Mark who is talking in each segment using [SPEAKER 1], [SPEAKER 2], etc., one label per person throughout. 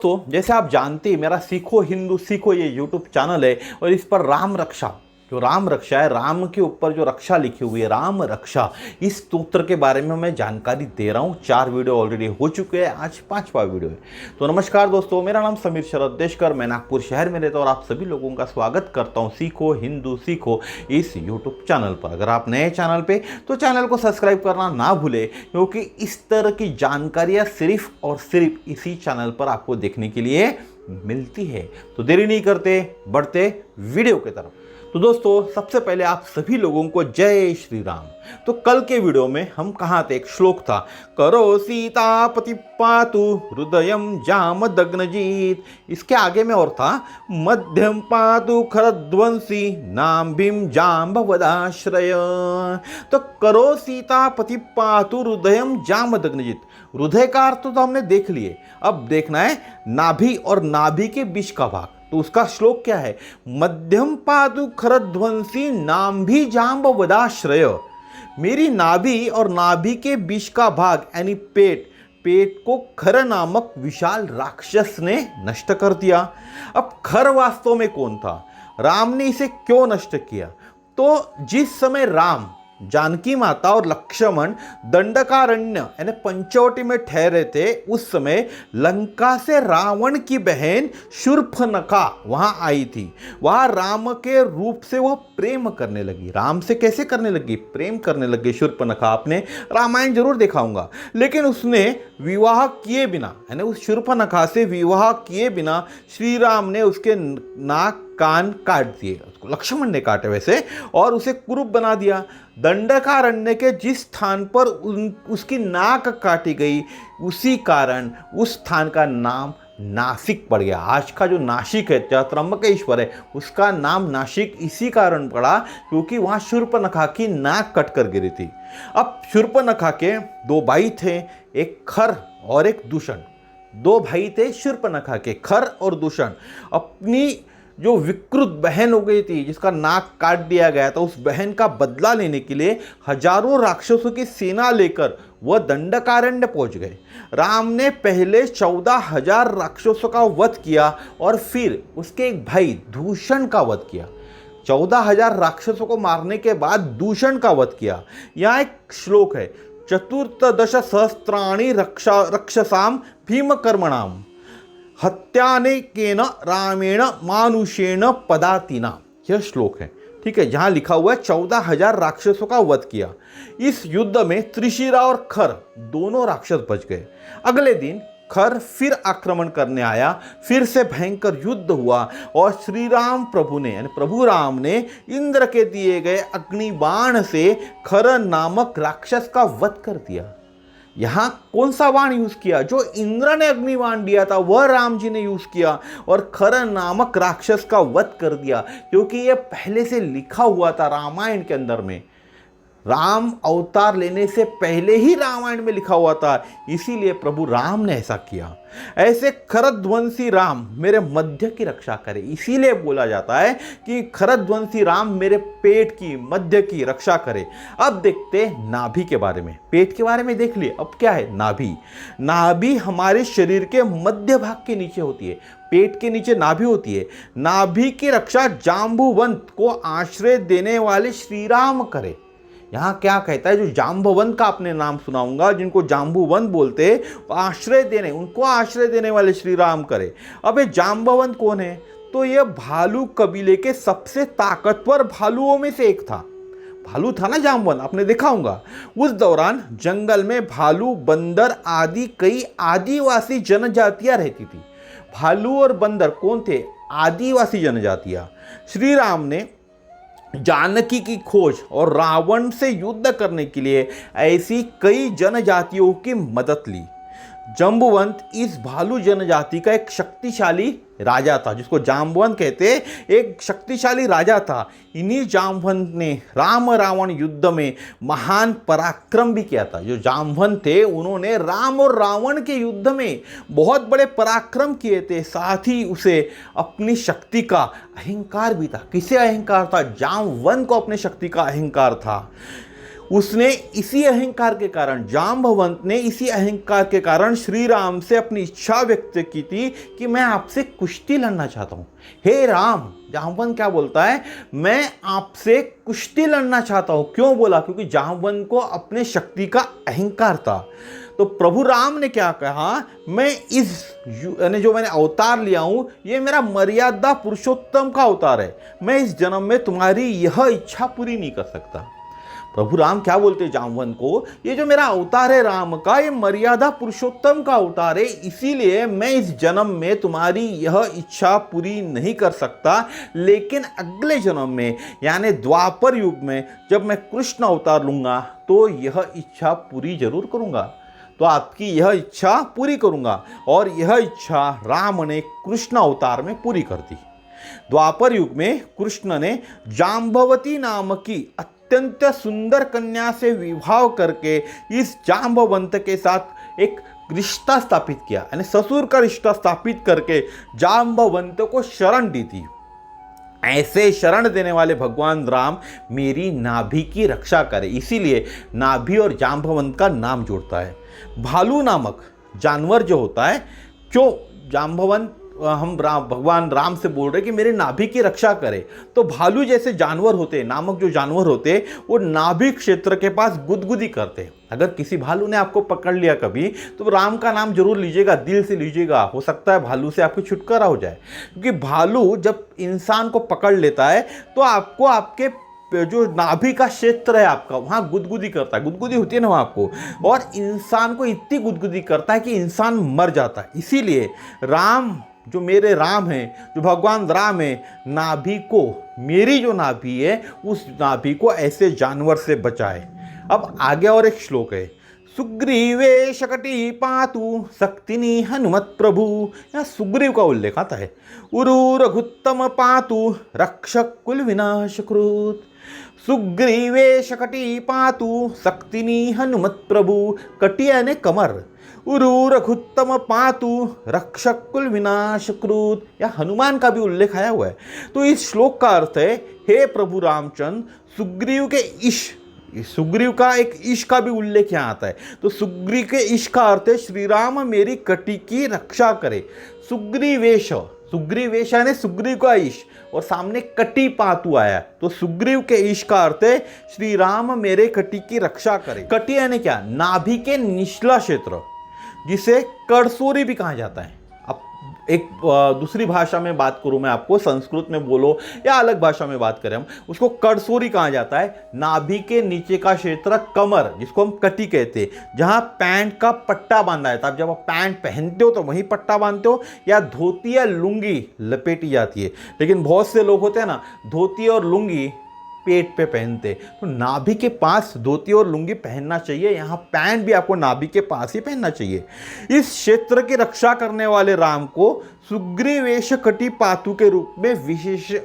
[SPEAKER 1] तो जैसे आप जानते हैं मेरा सीखो हिंदू सीखो ये यूट्यूब चैनल है और इस पर राम रक्षा जो राम रक्षा है, राम के ऊपर जो रक्षा लिखी हुई है राम रक्षा, इस स्तोत्र के बारे में मैं जानकारी दे रहा हूँ। 4 वीडियो ऑलरेडी हो चुके हैं, आज 5वां वीडियो है। तो नमस्कार दोस्तों, मेरा नाम समीर शरद देशकर, मैं नागपुर शहर में रहता हूँ और आप सभी लोगों का स्वागत करता हूँ सीखो हिंदू सीखो इस यूट्यूब चैनल पर। अगर आप नए चैनल पे तो चैनल को सब्सक्राइब करना ना भूले, क्योंकि इस तरह की जानकारियाँ सिर्फ और सिर्फ इसी चैनल पर आपको देखने के लिए मिलती है। तो देरी नहीं करते, बढ़ते वीडियो की तरफ। तो दोस्तों, सबसे पहले आप सभी लोगों को जय श्री राम। तो कल के वीडियो में हम कहाँ थे, एक श्लोक था, करो सीतापति पातु हृदयम जाम दग्नजीत। इसके आगे में और था, मध्यम पातु खरध्वंसी नाम भीम जाम्बवदाश्रय। तो करो सीतापति पातु हृदयम जाम दग्नजीत, हृदय का अर्थ तो हमने देख लिए, अब देखना है नाभि और नाभि के बीच का भाग। तो उसका श्लोक क्या है, मध्यम पादु खरध्वंसी नाम भी जाम्बवदाश्रय। मेरी नाभि और नाभि के बीच का भाग यानी पेट को खर नामक विशाल राक्षस ने नष्ट कर दिया। अब खर वास्तव में कौन था, राम ने इसे क्यों नष्ट किया? तो जिस समय राम, जानकी माता और लक्ष्मण दंडकारण्य यानी पंचवटी में ठहरे थे, उस समय लंका से रावण की बहन शूर्पणखा वहां आई थी। वहां राम के रूप से वह प्रेम करने लगी। राम से कैसे करने लगी? प्रेम करने लगी शूर्पणखा। आपने रामायण जरूर देखा होगा, लेकिन उसने विवाह किए बिना, यानी उस शूर्पणखा से विवाह किए बिना श्री राम ने उसके नाक कान काट दिए। उसको लक्ष्मण ने काटे वैसे, और उसे कुरूप बना दिया। दंडकारण्य के जिस स्थान पर उसकी नाक काटी गई, उसी कारण उस स्थान का नाम नासिक पड़ गया। आज का जो नासिक है, जहाँ त्र्यंबकेश्वर है, उसका नाम नासिक इसी कारण पड़ा क्योंकि वहाँ शूर्पणखा की नाक कट कर गिरी थी। अब शूर्पणखा के 2 भाई थे, एक खर और एक दूषण। 2 भाई थे शूर्पणखा के, खर और दूषण। अपनी जो विकृत बहन हो गई थी, जिसका नाक काट दिया गया था, उस बहन का बदला लेने के लिए हजारों राक्षसों की सेना लेकर वह दंडकारण्य पहुंच गए। राम ने पहले 14,000 राक्षसों का वध किया और फिर उसके एक भाई दूषण का वध किया। 14,000 राक्षसों को मारने के बाद दूषण का वध किया। यहाँ एक श्लोक है, चतुर्दश सहस्त्राणि रक्षसाम भीम कर्मणाम हत्यानेकेन रामेण मानुषेण पदातिना। यह श्लोक है, ठीक है, जहां लिखा हुआ है 14,000 राक्षसों का वध किया। इस युद्ध में त्रिशिरा और खर दोनों राक्षस बच गए। अगले दिन खर फिर आक्रमण करने आया, फिर से भयंकर युद्ध हुआ और श्री राम प्रभु ने, यानी प्रभु राम ने इंद्र के दिए गए अग्निबाण से खर नामक राक्षस का वध कर दिया। यहां कौन सा बाण यूज किया? जो इंद्र ने अग्निबाण दिया था वह राम जी ने यूज किया और खर नामक राक्षस का वध कर दिया, क्योंकि यह पहले से लिखा हुआ था रामायण के अंदर में। राम अवतार लेने से पहले ही रामायण में लिखा हुआ था, इसीलिए प्रभु राम ने ऐसा किया। ऐसे खरध्वंसी राम मेरे मध्य की रक्षा करे, इसीलिए बोला जाता है कि खरध्वंसी राम मेरे पेट की, मध्य की रक्षा करे। अब देखते हैं नाभि के बारे में। पेट के बारे में देख लिए, अब क्या है नाभि। नाभि हमारे शरीर के मध्य भाग के नीचे होती है, पेट के नीचे नाभि होती है। नाभि की रक्षा जाम्बुवंत को आश्रय देने वाले श्री राम करे। यहाँ क्या कहता है, जो जाम्बवंत का आपने नाम सुनाऊंगा, जिनको जाम्बुवंत बोलते, आश्रय देने, उनको आश्रय देने वाले श्री राम करे। अब ये जाम्बवंत कौन है? तो ये भालू कबीले के सबसे ताकतवर भालुओं में से एक था। भालू था ना जाम्बवंत, आपने देखा होगा। उस दौरान जंगल में भालू, बंदर आदि कई आदिवासी जनजातियां रहती थी। भालू और बंदर कौन थे? आदिवासी जनजातियां। श्री राम ने जानकी की खोज और रावण से युद्ध करने के लिए ऐसी कई जनजातियों की मदद ली। जाम्बुवंत इस भालू जनजाति का एक शक्तिशाली राजा था, जिसको जाम्बवंत कहते, एक शक्तिशाली राजा था। इन्हीं जाम्बवंत ने राम रावण युद्ध में महान पराक्रम भी किया था। जो जाम्बवंत थे उन्होंने राम और रावण के युद्ध में बहुत बड़े पराक्रम किए थे, साथ ही उसे अपनी शक्ति का अहंकार भी था। किसे अहंकार था? जाम्बवंत को अपनी शक्ति का अहंकार था। उसने इसी अहंकार के कारण, जाम्बवंत ने इसी अहंकार के कारण श्री राम से अपनी इच्छा व्यक्त की थी कि मैं आपसे कुश्ती लड़ना चाहता हूं। हे राम, जाम्बवंत क्या बोलता है, मैं आपसे कुश्ती लड़ना चाहता हूं। क्यों बोला? क्योंकि जाम्बवंत को अपने शक्ति का अहंकार था। तो प्रभु राम ने क्या कहा, मैं इस यानी जो मैंने अवतार लिया हूं, ये मेरा मर्यादा पुरुषोत्तम का अवतार है। मैं इस जन्म में तुम्हारी यह इच्छा पूरी नहीं कर सकता। प्रभु राम क्या बोलते हैं जाम्बवंत को, ये जो मेरा अवतार है राम का, ये मर्यादा पुरुषोत्तम का अवतार है, इसीलिए मैं इस जन्म में तुम्हारी यह इच्छा पूरी नहीं कर सकता। लेकिन अगले जन्म में यानी द्वापर युग में जब मैं कृष्ण अवतार लूंगा तो यह इच्छा पूरी जरूर करूंगा। तो आपकी यह इच्छा पूरी करूंगा। और यह इच्छा राम ने कृष्ण अवतार में पूरी कर दी। द्वापर युग में कृष्ण ने जाम्बवती नाम की अत्यंत सुंदर कन्या से विवाह करके इस जाम्बवंत के साथ एक रिश्ता स्थापित किया, यानी ससुर का रिश्ता स्थापित करके जाम्बवंत को शरण दी थी। ऐसे शरण देने वाले भगवान राम मेरी नाभि की रक्षा करे, इसीलिए नाभि और जाम्बवंत का नाम जोड़ता है। भालू नामक जानवर जो होता है, क्यों जाम्बवंत हम भगवान राम से बोल रहे कि मेरे नाभि की रक्षा करे, तो भालू जैसे जानवर होते हैं, नामक जो जानवर होते हैं, वो नाभि क्षेत्र के पास गुदगुदी करते हैं। अगर किसी भालू ने आपको पकड़ लिया कभी, तो राम का नाम जरूर लीजिएगा, दिल से लीजिएगा, हो सकता है भालू से आपको छुटकारा हो जाए। क्योंकि भालू जब इंसान को पकड़ लेता है तो आपको आपके जो नाभि का क्षेत्र है आपका, वहाँ गुदगुदी करता है, गुदगुदी होती है ना वहाँ आपको, और इंसान को इतनी गुदगुदी करता है कि इंसान मर जाता है। इसीलिए राम जो मेरे राम हैं, जो भगवान राम है, नाभि को, मेरी जो नाभि है उस नाभि को ऐसे जानवर से बचाए। अब आगे और एक श्लोक है, सुग्रीवे शकटी पातु शक्तिनी हनुमत प्रभु। यहाँ सुग्रीव का उल्लेख आता है। उरु रघुत्तम पातु रक्षक कुल विनाशकृत। सुग्रीवे शकटी पातु शक्तिनी हनुमत प्रभु। कटी यानी कमर। उरु रघुत्तम पातु रक्षक कुल विनाशकृत। या हनुमान का भी उल्लेख आया हुआ है। तो इस श्लोक का अर्थ है, हे प्रभु रामचंद्र, सुग्रीव के सुग्रीव का एक ईश का भी उल्लेख यहाँ आता है। तो सुग्रीव के ईश का अर्थ है श्री राम मेरी कटी की रक्षा करे। सुग्रीवेश, सुग्रीवेश यानी सुग्रीव का ईश, और सामने कटी पातु आया, तो सुग्रीव के ईश का अर्थ है श्री राम मेरे कटी की रक्षा करे। कटी यानी क्या? नाभि के निचला क्षेत्र, जिसे करसोरी भी कहा जाता है। अब एक दूसरी भाषा में बात करूं मैं आपको, संस्कृत में बोलो या अलग भाषा में बात करें हम, उसको करसोरी कहा जाता है। नाभि के नीचे का क्षेत्र कमर, जिसको हम कटी कहते हैं, जहां पैंट का पट्टा बांधा जाता है। जब आप पैंट पहनते हो तो वहीं पट्टा बांधते हो, या धोती या लुंगी लपेटी जाती है। लेकिन बहुत से लोग होते हैं ना, धोती और लुंगी पेट पे पहनते, तो नाभि के पास धोती और लुंगी पहनना चाहिए। यहाँ पैंट भी आपको नाभि के पास ही पहनना चाहिए। इस क्षेत्र की रक्षा करने वाले राम को सुग्रीवेश कटी पातु के रूप में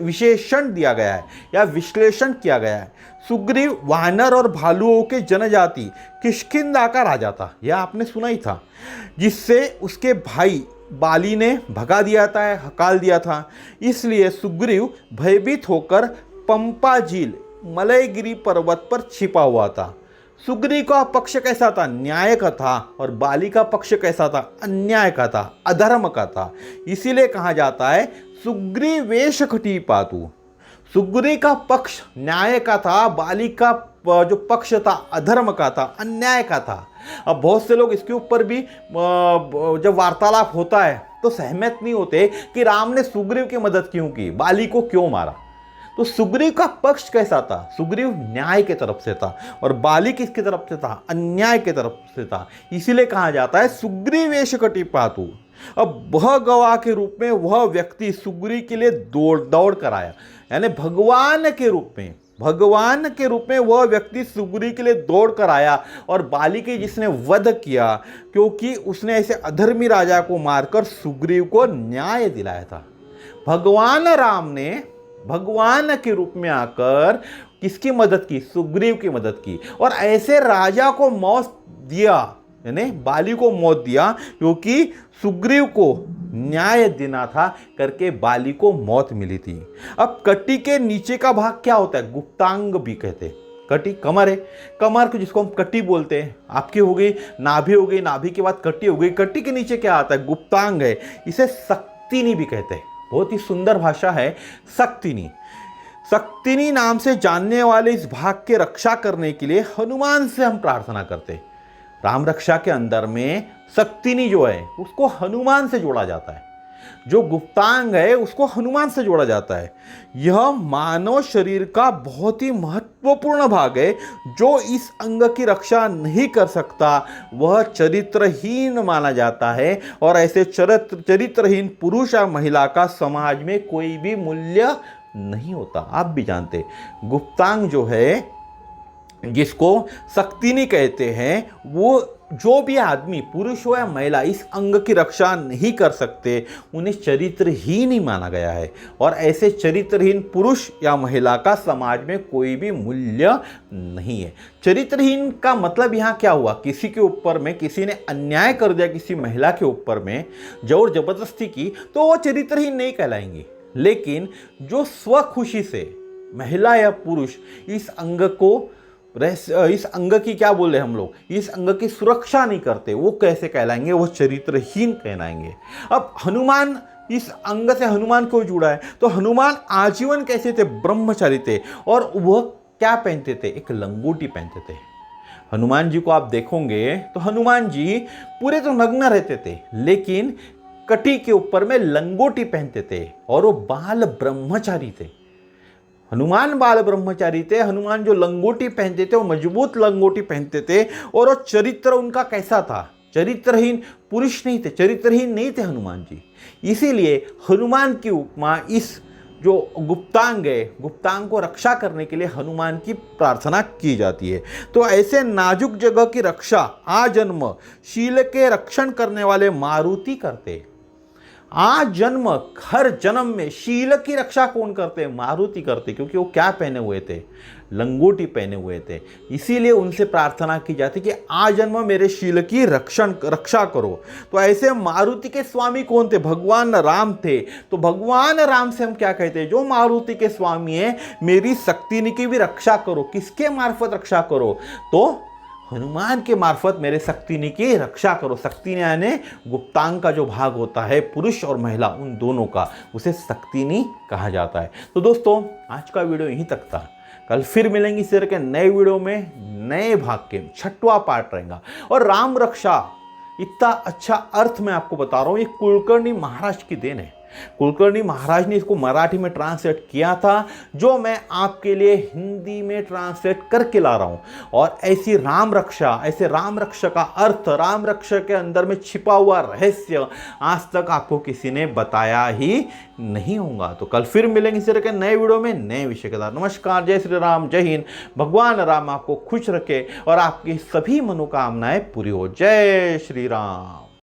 [SPEAKER 1] विशेषण दिया गया है या विश्लेषण किया गया है। सुग्रीव वानर और भालुओं के जनजाति किष्किंधा का राजा था, यह आपने सुना ही था, जिससे उसके भाई बाली ने भगा दिया था, हकाल दिया था। इसलिए सुग्रीव भयभीत होकर पंपा झील मलयगिरी पर्वत पर छिपा हुआ था। सुग्रीव का पक्ष कैसा था? न्याय का था। और बाली का पक्ष कैसा था? अन्याय का था, अधर्म का था। इसीलिए कहा जाता है सुग्रीवेश कटी पातु। सुग्रीव का पक्ष न्याय का था, बाली का जो पक्ष था अधर्म का था, अन्याय का था। अब बहुत से लोग इसके ऊपर भी जब वार्तालाप होता है तो सहमत नहीं होते कि राम ने सुग्रीव की मदद क्यों की, बाली को क्यों मारा। तो सुग्रीव का पक्ष कैसा था? सुग्रीव न्याय के तरफ से था, और बाली किसकी तरफ से था? अन्याय के तरफ से था। इसीलिए कहा जाता है सुग्रीवेश कटी पातु। अब वह गवाह के रूप में वह व्यक्ति सुग्रीव के लिए दौड़ कर आया, यानी भगवान के रूप में वह व्यक्ति सुग्रीव के लिए दौड़ कर आया, और बाली के जिसने वध किया, क्योंकि उसने ऐसे अधर्मी राजा को मारकर सुग्रीव को न्याय दिलाया था। भगवान राम ने भगवान के रूप में आकर किसकी मदद की? सुग्रीव की मदद की, और ऐसे राजा को मौत दिया, यानी बाली को मौत दिया, क्योंकि सुग्रीव को न्याय देना था करके बाली को मौत मिली थी। अब कटी के नीचे का भाग क्या होता है? गुप्तांग भी कहते हैं। कटी कमर है, कमर को जिसको हम कटी बोलते हैं, आपकी हो गई नाभि, हो गई नाभि के बाद कटी हो गई, कटी के नीचे क्या आता है, गुप्तांग है, इसे शक्तिनी भी कहते हैं। बहुत ही सुंदर भाषा है शक्तिनी। शक्तिनी नाम से जानने वाले इस भाग के रक्षा करने के लिए हनुमान से हम प्रार्थना करते हैं। राम रक्षा के अंदर में शक्तिनी जो है उसको हनुमान से जोड़ा जाता है, जो गुप्तांग है उसको हनुमान से जोड़ा जाता है। यह मानव शरीर का बहुत ही महत्वपूर्ण भाग है। जो इस अंग की रक्षा नहीं कर सकता वह चरित्रहीन माना जाता है, और ऐसे चरित्रहीन पुरुष या महिला का समाज में कोई भी मूल्य नहीं होता। आप भी जानते गुप्तांग जो है जिसको शक्तिनी कहते हैं, वो जो भी आदमी पुरुष हो या महिला इस अंग की रक्षा नहीं कर सकते उन्हें चरित्रहीन ही माना गया है, और ऐसे चरित्रहीन पुरुष या महिला का समाज में कोई भी मूल्य नहीं है। चरित्रहीन का मतलब यहाँ क्या हुआ, किसी के ऊपर में किसी ने अन्याय कर दिया, किसी महिला के ऊपर में जोर जबरदस्ती की, तो वो चरित्रहीन नहीं कहलाएंगे। लेकिन जो स्वखुशी से महिला या पुरुष इस अंग की क्या बोले हम लोग, इस अंग की सुरक्षा नहीं करते, वो कैसे कहलाएंगे, वो चरित्रहीन कहलाएंगे। अब हनुमान, इस अंग से हनुमान क्यों जुड़ा है, तो हनुमान आजीवन कैसे थे, ब्रह्मचारी थे, और वह क्या पहनते थे, एक लंगोटी पहनते थे। हनुमान जी को आप देखोगे तो हनुमान जी पूरे तो नग्न रहते थे, लेकिन कटी के ऊपर में लंगोटी पहनते थे, और वो बाल ब्रह्मचारी थे। हनुमान बाल ब्रह्मचारी थे। हनुमान जो लंगोटी पहनते थे वो मजबूत लंगोटी पहनते थे, और वो चरित्र उनका कैसा था, चरित्रहीन पुरुष नहीं थे, चरित्रहीन नहीं थे हनुमान जी। इसीलिए हनुमान की उपमा इस जो गुप्तांग है, गुप्तांग को रक्षा करने के लिए हनुमान की प्रार्थना की जाती है। तो ऐसे नाजुक जगह की रक्षा आजन्म शील के रक्षण करने वाले मारुति करते। आज जन्म हर जन्म में शील की रक्षा कौन करते, मारुति करते, क्योंकि वो क्या पहने हुए थे, लंगोटी पहने हुए थे। इसीलिए उनसे प्रार्थना की जाती कि आज जन्म मेरे शील की रक्षा करो। तो ऐसे मारुति के स्वामी कौन थे, भगवान राम थे। तो भगवान राम से हम क्या कहते हैं, जो मारुति के स्वामी है, मेरी शक्तिनी की भी रक्षा करो। किसके मार्फत रक्षा करो, तो हनुमान के मार्फत मेरे शक्तिनी की रक्षा करो। शक्तिनी यानी गुप्तांग का जो भाग होता है पुरुष और महिला उन दोनों का, उसे शक्तिनी कहा जाता है। तो दोस्तों आज का वीडियो यहीं तक था। कल फिर मिलेंगे इस तरह के नए वीडियो में, नए भाग के 6वां पार्ट रहेगा। और राम रक्षा इतना अच्छा अर्थ मैं आपको बता रहा हूँ, ये कुलकर्णी महाराज की देन है। कुलकर्णी महाराज ने इसको मराठी में ट्रांसलेट किया था, जो मैं आपके लिए हिंदी में ट्रांसलेट करके ला रहा हूं। और ऐसी राम रक्षा, ऐसे राम रक्षा का अर्थ, राम रक्षा के अंदर में छिपा हुआ रहस्य आज तक आपको किसी ने बताया ही नहीं होगा। तो कल फिर मिलेंगे इस तरह के नए वीडियो में नए विषय के साथ। नमस्कार, जय श्री राम, जय हिंद। भगवान राम आपको खुश रखे और आपकी सभी मनोकामनाएं पूरी हो। जय श्री राम।